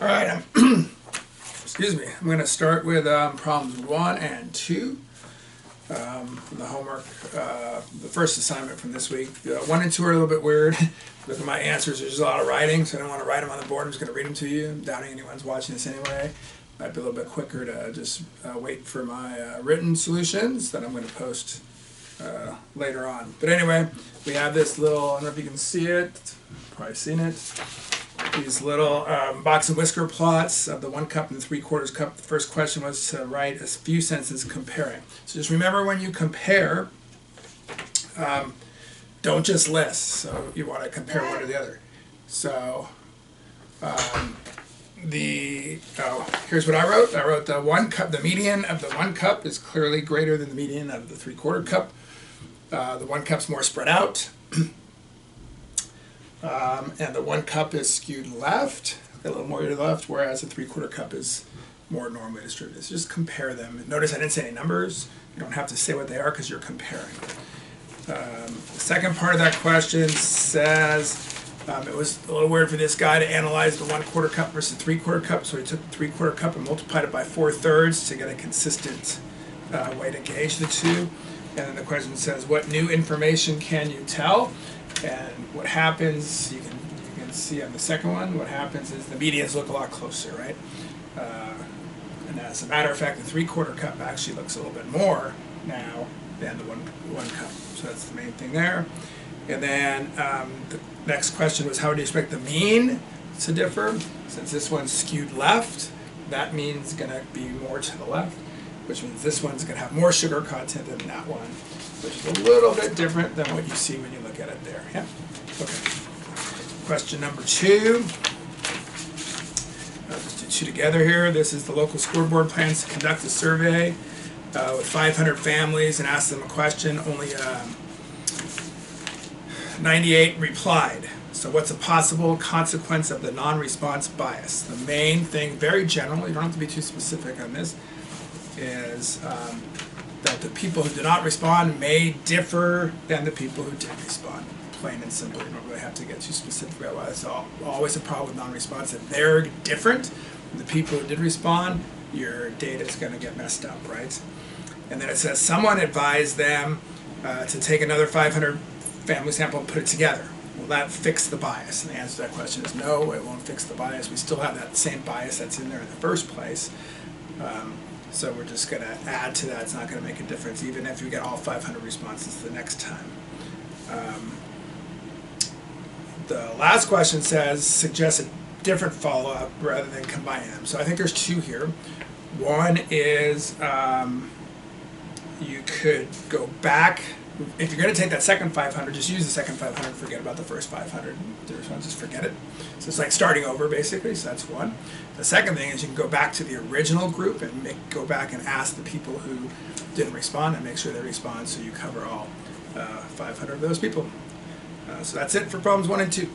All right, excuse me. I'm going to start with problems 1 and 2 from the homework, the first assignment from this week. 1 and 2 are a little bit weird. Look at my answers. There's a lot of writing, so I don't want to write them on the board. I'm just going to read them to you. I'm doubting anyone's watching this anyway. Might be a little bit quicker to just wait for my written solutions that I'm going to post later on. But anyway, we have this little, I don't know if you can see it, probably seen it, these little box and whisker plots of the 1 cup and the 3/4 cup. The first question was to write a few sentences comparing. So just remember, when you compare, don't just list. So you want to compare one to the other. So here's what I wrote. I wrote the 1 cup, the median of the 1 cup is clearly greater than the median of the 3/4 cup. The 1 cup's more spread out. And the 1 cup is skewed left, a little more to the left, whereas the 3/4 cup is more normally distributed. So just compare them. Notice I didn't say any numbers. You don't have to say what they are because you're comparing. The second part of that question says, it was a little weird for this guy to analyze the 1/4 cup versus 3/4 cup, so he took the 3/4 cup and multiplied it by 4/3 to get a consistent way to gauge the two. And then the question says, what new information can you tell? And what happens, you can see on the second one, what happens is the medians look a lot closer, right? And as a matter of fact, the 3/4 cup actually looks a little bit more now than the one cup. So that's the main thing there. And then the next question was, how would you expect the mean to differ? Since this one's skewed left, that means going to be more to the left, which means this one's going to have more sugar content than that one, which is a little bit different than what you see when you look at it there. Yeah? Okay. Question number 2. I'll just do 2 together here. This is the local school board plans to conduct a survey with 500 families and ask them a question. Only 98 replied. So what's a possible consequence of the non-response bias? The main thing, very general, you don't have to be too specific on this, is that the people who do not respond may differ than the people who did respond. Plain and simple. You don't really have to get too specific about why. It's always a problem with non-response. If they're different from the people who did respond, your data is going to get messed up, right? And then it says someone advised them to take another 500 family sample and put it together. Will that fix the bias? And the answer to that question is no, it won't fix the bias. We still have that same bias that's in there in the first place. So we're just going to add to that. It's not going to make a difference, even if you get all 500 responses the next time. The last question says, suggest a different follow-up rather than combining them. So I think there's 2 here. One is you could go back. If you're going to take that second 500, just use the second 500, forget about the first 500. Just forget it. So it's like starting over, basically, so that's one. The second thing is you can go back to the original group and go back and ask the people who didn't respond and make sure they respond, so you cover all 500 of those people. So that's it for problems 1 and 2.